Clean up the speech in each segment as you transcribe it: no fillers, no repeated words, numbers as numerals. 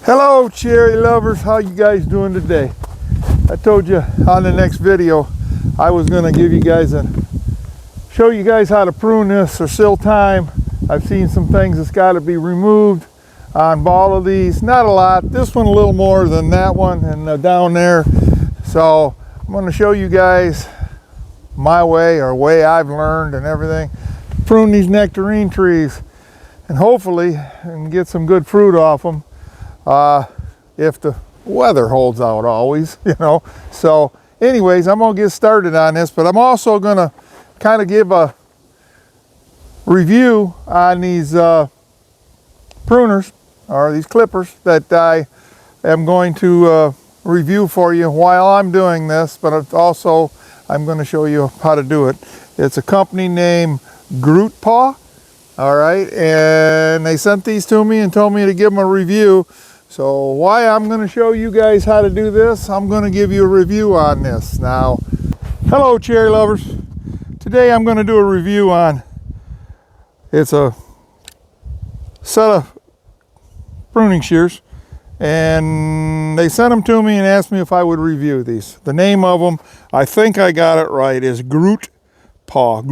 Hello cherry lovers, how you guys doing today? I told you on the next video I was going to give you guys show you guys how to prune this. There's still time. I've seen some things that's got to be removed on all of these. Not a lot. This one a little more than that one and down there. So I'm going to show you guys my way, or way I've learned and everything. Prune these nectarine trees and hopefully and get some good fruit off them. If the weather holds out always, you know. So anyways, I'm gonna get started on this, but I'm also gonna kind of give a review on these pruners, or these clippers, that I am going to review for you while I'm doing this, but also I'm going to show you how to do it. It's a company named Groot Paw, all right, and they sent these to me and told me to give them a review. So why I'm going to show you guys how to do this, I'm going to give you a review on this. Now, hello cherry lovers. Today I'm going to do a review on, it's a set of pruning shears, and they sent them to me and asked me if I would review these. The name of them, I think I got it right, is Groot Paw.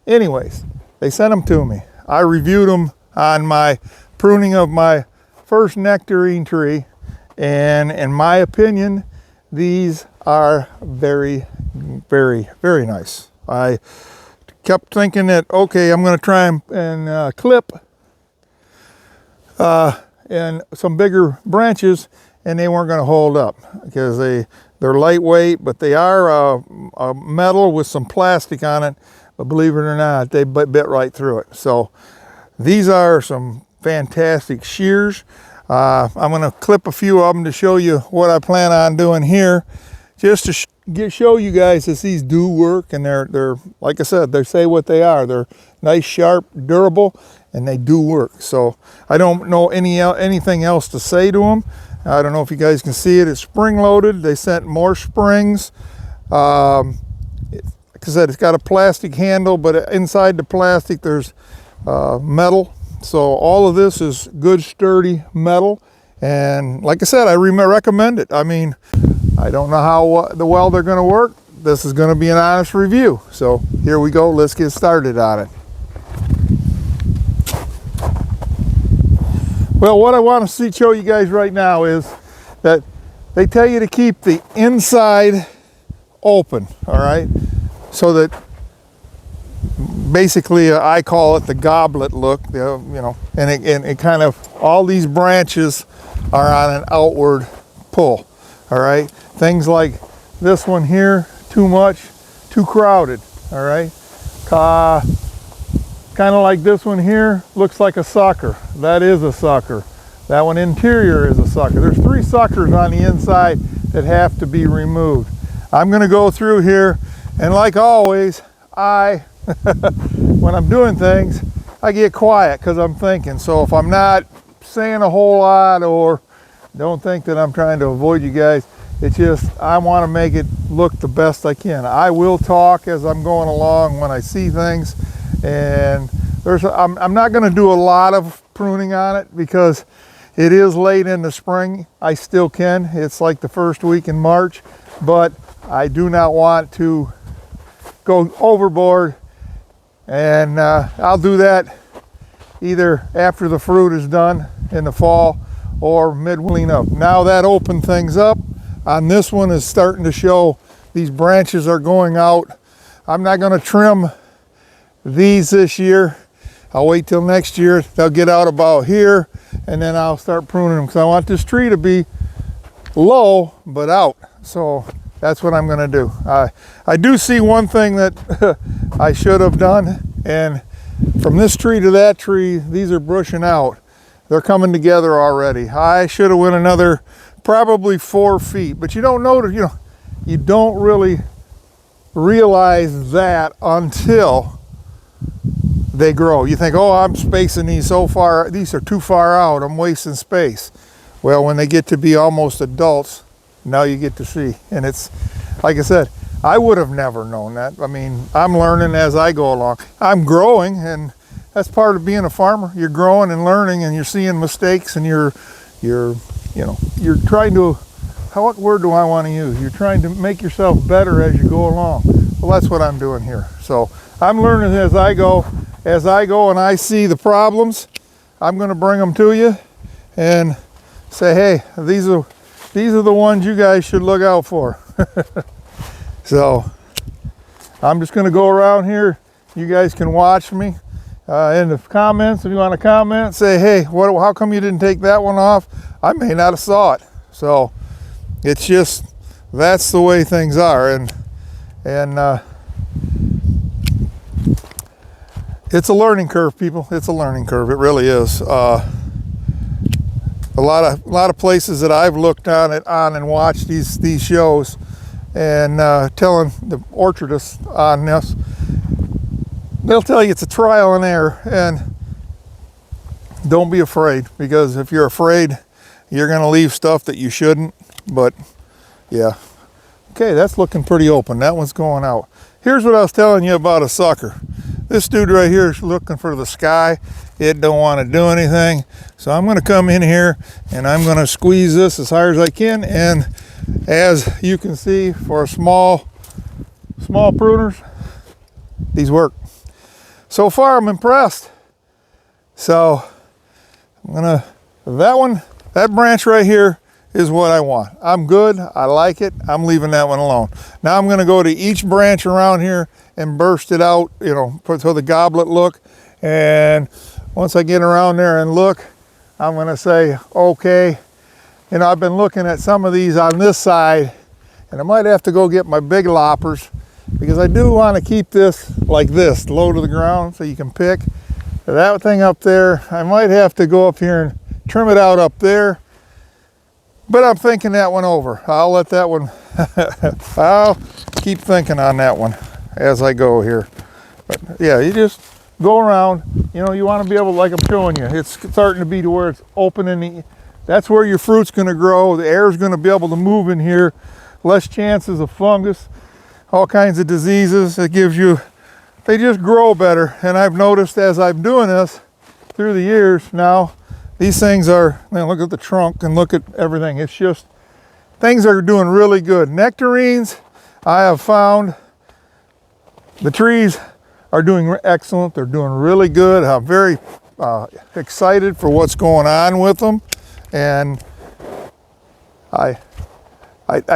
Anyways, they sent them to me. I reviewed them on my pruning of my first nectarine tree, and in my opinion, these are very, very, very nice. I kept thinking that, okay, I'm going to try and clip and some bigger branches, and they weren't going to hold up because they're lightweight, but they are a metal with some plastic on it. But believe it or not, they bit right through it. So these are some fantastic shears. I'm going to clip a few of them to show you what I plan on doing here, just to show you guys that these do work, and they're like I said, they say what they are. They're nice, sharp, durable, and they do work. So I don't know anything else to say to them. I don't know if you guys can see it. It's spring loaded. They sent more springs. Like I said, it's got a plastic handle, but inside the plastic there's metal. So all of this is good, sturdy metal. And like I said, I recommend it. I mean, I don't know how well they're going to work. This is going to be an honest review. So here we go. Let's get started on it. Well, what I want to show you guys right now is that they tell you to keep the inside open, all right? So that basically I call it the goblet look, you know, and it kind of, all these branches are on an outward pull, all right? Things like this one here, too much, too crowded, all right? Kind of like this one here, looks like a sucker. That is a sucker. That one interior is a sucker. There's 3 suckers on the inside that have to be removed. I'm going to go through here, and like always, when I'm doing things, I get quiet because I'm thinking. So if I'm not saying a whole lot, or don't think that I'm trying to avoid you guys, it's just I want to make it look the best I can. I will talk as I'm going along when I see things. And I'm not going to do a lot of pruning on it because it is late in the spring. I still can. It's like the first week in March, but I do not want to go overboard. And I'll do that either after the fruit is done in the fall or mid-clean up. Now that opened things up. On this one is starting to show these branches are going out. I'm not going to trim these this year. I'll wait till next year. They'll get out about here, and then I'll start pruning them because I want this tree to be low but out. So that's what I'm going to do. I do see one thing that I should have done, and from this tree to that tree, these are brushing out. They're coming together already. I should have went another probably 4 feet, but you don't know, you don't really realize that until they grow. You think, oh, I'm spacing these so far, these are too far out, I'm wasting space. Well, when they get to be almost adults, now you get to see. And it's, like I said, I would have never known that. I mean, I'm learning as I go along. I'm growing, and that's part of being a farmer. You're growing and learning, and you're seeing mistakes, and you're you're trying to, what word do I want to use? You're trying to make yourself better as you go along. Well, that's what I'm doing here. So I'm learning as I go. As I go and I see the problems, I'm going to bring them to you and say, hey, these are the ones you guys should look out for. So I'm just going to go around here. You guys can watch me in the comments. If you want to comment, say, hey, how come you didn't take that one off? I may not have saw it. So it's just, that's the way things are. And it's a learning curve, people. It's a learning curve. It really is. A lot of places that I've looked on and watched these shows and telling the orchardists on this, they'll tell you it's a trial and error, and don't be afraid, because if you're afraid, you're going to leave stuff that you shouldn't. But yeah, okay, that's looking pretty open. That one's going out. Here's what I was telling you about a sucker. This dude right here is looking for the sky. It don't want to do anything. So I'm going to come in here and I'm going to squeeze this as hard as I can. And as you can see, for small pruners, these work. So far, I'm impressed. So I'm gonna, that branch right here is what I want. I'm good. I like it. I'm leaving that one alone. Now I'm going to go to each branch around here and burst it out, put to the goblet look. And once I get around there and look, I'm going to say, okay, I've been looking at some of these on this side, and I might have to go get my big loppers, because I do want to keep this like this, low to the ground, so you can pick. That thing up there, I might have to go up here and trim it out up there. But I'm thinking that one over. I'll let that one, I'll keep thinking on that one as I go here. But yeah, you just go around, you want to be able, like I'm showing you, it's starting to be to where it's open, and that's where your fruit's going to grow. The air's going to be able to move in here. Less chances of fungus, all kinds of diseases. It gives you, they just grow better. And I've noticed as I'm doing this through the years now, these things are, look at the trunk and look at everything. It's just, things are doing really good. Nectarines, I have found the trees are doing excellent. They're doing really good. I'm very excited for what's going on with them. And I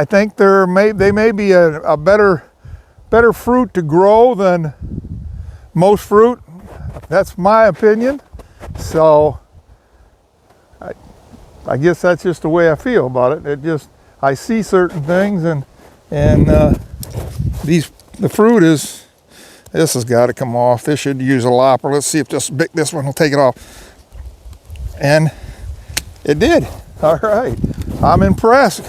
think they may be a better fruit to grow than most fruit. That's my opinion. So I guess that's just the way I feel about it. I see certain things, and the fruit is, this has got to come off. This should use a lopper. Let's see if this one will take it off. And it did. All right. I'm impressed.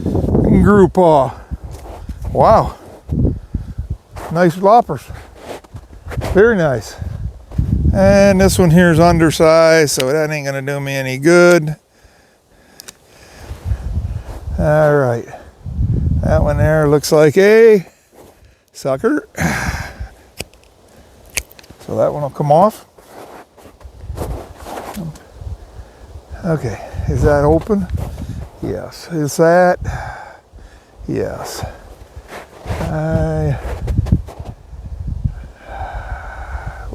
Group paw. Wow. Nice loppers. Very nice. And this one here is undersized, so that ain't going to do me any good. All right. That one there looks like a sucker. So that one will come off. Okay. Is that open? Yes. Is that? Yes.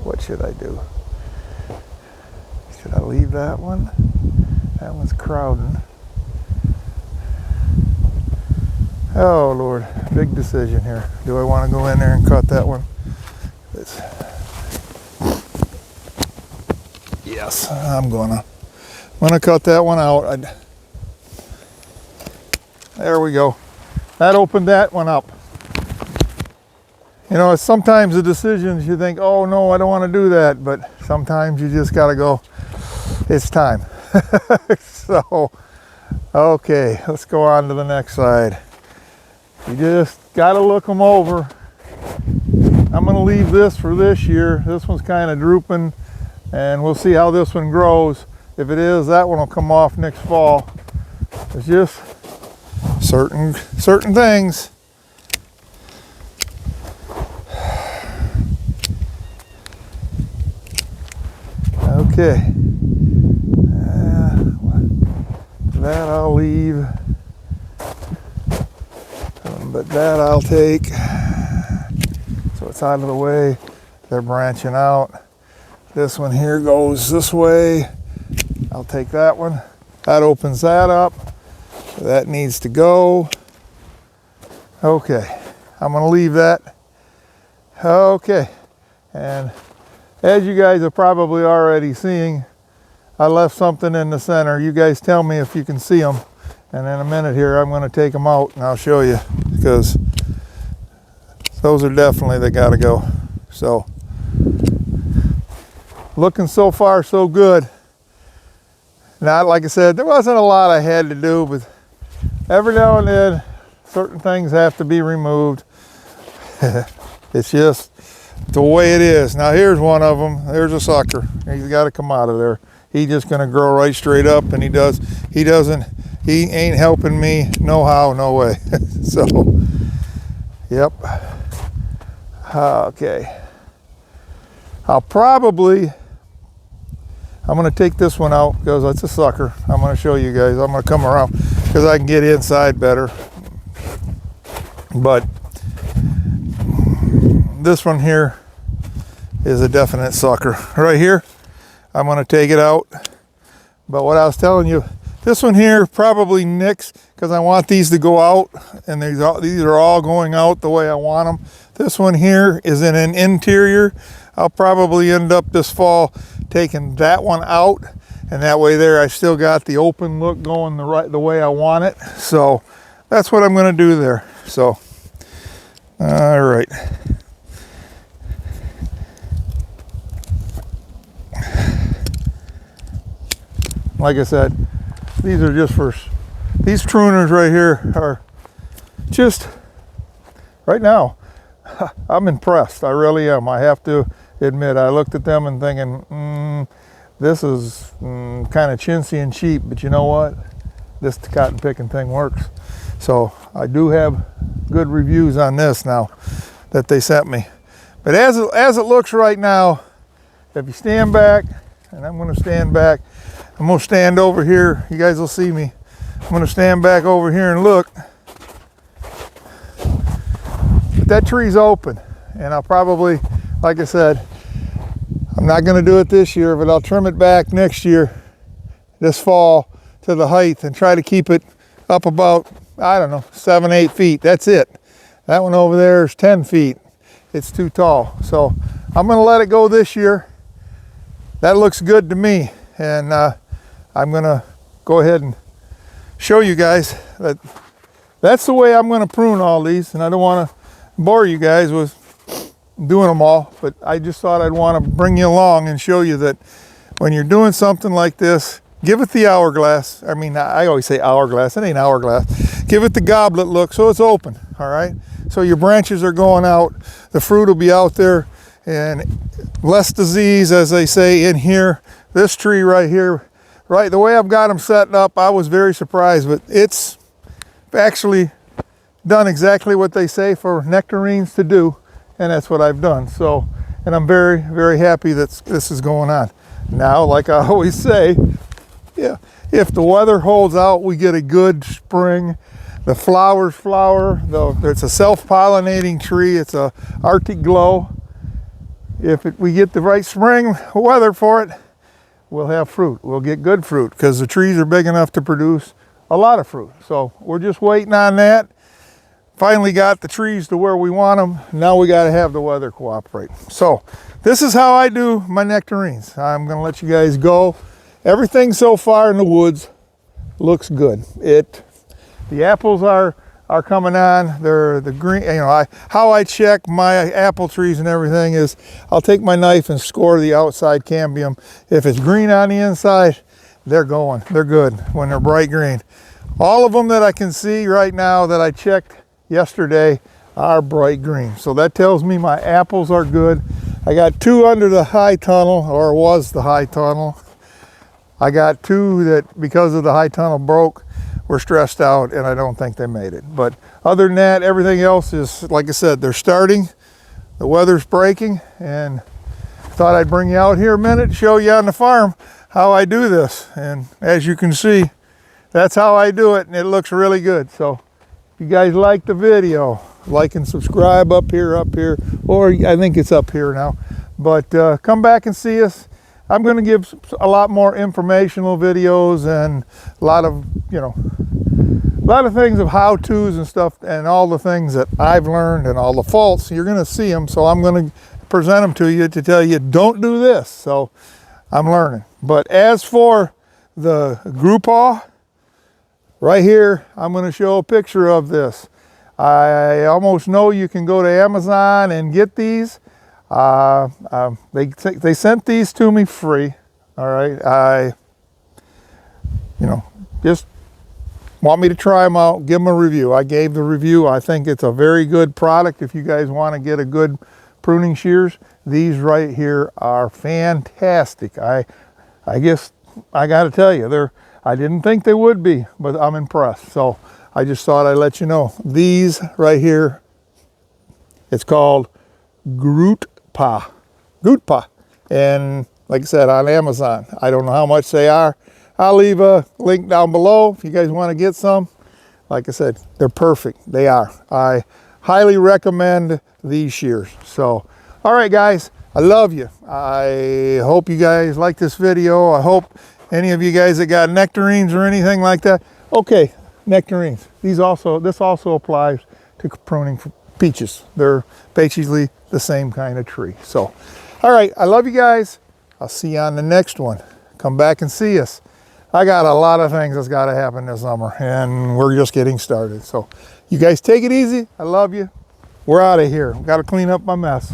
What should I do? Should I leave that one? That one's crowding. Oh Lord, big decision here. Do I want to go in there and cut that one? Yes, I'm gonna cut that one out. There we go. That opened that one up. It's sometimes the decisions you think, oh no, I don't want to do that, but sometimes you just gotta go, it's time. So, okay, let's go on to the next side. You just gotta look them over. I'm gonna leave this for this year. This one's kind of drooping, and we'll see how this one grows. If it is, that one will come off next fall. It's just certain things. Okay. that I'll leave. But that I'll take. So it's out of the way. They're branching out. This one here goes this way. I'll take that one. That opens that up. That needs to go. Okay, I'm gonna leave that. Okay, and as you guys are probably already seeing, I left something in the center. You guys tell me if you can see them. And in a minute here, I'm gonna take them out and I'll show you, because those are definitely, they gotta go. So, looking so far so good. Not, like I said, there wasn't a lot I had to do, but every now and then, certain things have to be removed. It's just the way it is. Now here's one of them. There's a sucker. He's got to come out of there. He's just going to grow right straight up, and he ain't helping me no how, no way. So, yep. Okay. I'm going to take this one out because it's a sucker. I'm going to show you guys. I'm going to come around because I can get inside better. But this one here is a definite sucker. Right here, I'm going to take it out. But what I was telling you, this one here probably nicks because I want these to go out, and these are all going out the way I want them. This one here is in an interior. I'll probably end up this fall taking that one out, and that way there I still got the open look going the way I want it. So that's what I'm going to do there. So, all right. Like I said, these are just for, these pruners right here are just, right now, I'm impressed. I really am. I have to admit, I looked at them and thinking, this is kind of chintzy and cheap, but you know what? This cotton picking thing works. So I do have good reviews on this now that they sent me. But as it looks right now, if you stand back, and I'm going to stand back, I'm going to stand over here. You guys will see me. I'm going to stand back over here and look. But that tree's open, and I'll probably, like I said, I'm not going to do it this year, but I'll trim it back next year, this fall, to the height, and try to keep it up about, I don't know, 7, 8 feet. That's it. That one over there is 10 feet. It's too tall. So I'm going to let it go this year. That looks good to me, and I'm going to go ahead and show you guys that that's the way I'm going to prune all these, and I don't want to bore you guys with doing them all, but I just thought I'd want to bring you along and show you that when you're doing something like this, give it the hourglass. I mean, I always say hourglass. It ain't hourglass. Give it the goblet look so it's open, all right? So your branches are going out. The fruit will be out there, and less disease, as they say in here. This tree right here, right, the way I've got them set up, I was very surprised, but it's actually done exactly what they say for nectarines to do, and that's what I've done. So, and I'm very, very happy that this is going on. Now, like I always say, yeah, if the weather holds out, we get a good spring. The flowers flower. It's a self-pollinating tree. It's a Arctic glow. If we get the right spring weather for it, we'll have fruit. We'll get good fruit because the trees are big enough to produce a lot of fruit. So we're just waiting on that. Finally got the trees to where we want them. Now we got to have the weather cooperate. So this is how I do my nectarines. I'm going to let you guys go. Everything so far in the woods looks good. The apples are coming on. They're the green. You know, how I check my apple trees and everything is I'll take my knife and score the outside cambium. If it's green on the inside, they're going. They're good when they're bright green. All of them that I can see right now that I checked yesterday are bright green. So that tells me my apples are good. I got 2 under the high tunnel, or was the high tunnel. I got 2 that because of the high tunnel broke, were stressed out, and I don't think they made it. But other than that, everything else is, like I said, they're starting. The weather's breaking, and thought I'd bring you out here a minute, show you on the farm how I do this. And as you can see, that's how I do it, and it looks really good. So if you guys like the video, like and subscribe up here, or I think it's up here now. But come back and see us. I'm going to give a lot more informational videos and a lot of, you know, a lot of things of how-tos and stuff, and all the things that I've learned and all the faults. You're going to see them, so I'm going to present them to you to tell you don't do this. So I'm learning. But as for the Grupaw, right here, I'm going to show a picture of this. I almost know you can go to Amazon and get these. They sent these to me free. All right, you know, just want me to try them out, give them a review. I gave the review. I think it's a very good product. If you guys want to get a good pruning shears, these right here are fantastic. I guess I got to tell you, I didn't think they would be, but I'm impressed. So I just thought I'd let you know. These right here, it's called Grupaw. And like I said, on Amazon. I don't know how much they are. I'll leave a link down below if you guys want to get some. Like I said, they're perfect. They are. I highly recommend these shears. So, all right, guys, I love you. I hope you guys like this video. I hope any of you guys that got nectarines or anything like that. Okay, nectarines. This also applies to pruning for peaches. They're basically the same kind of tree. So, all right, I love you guys. I'll see you on the next one. Come back and see us. I got a lot of things that's got to happen this summer, and we're just getting started. So you guys take it easy. I love you. We're out of here. Got to clean up my mess.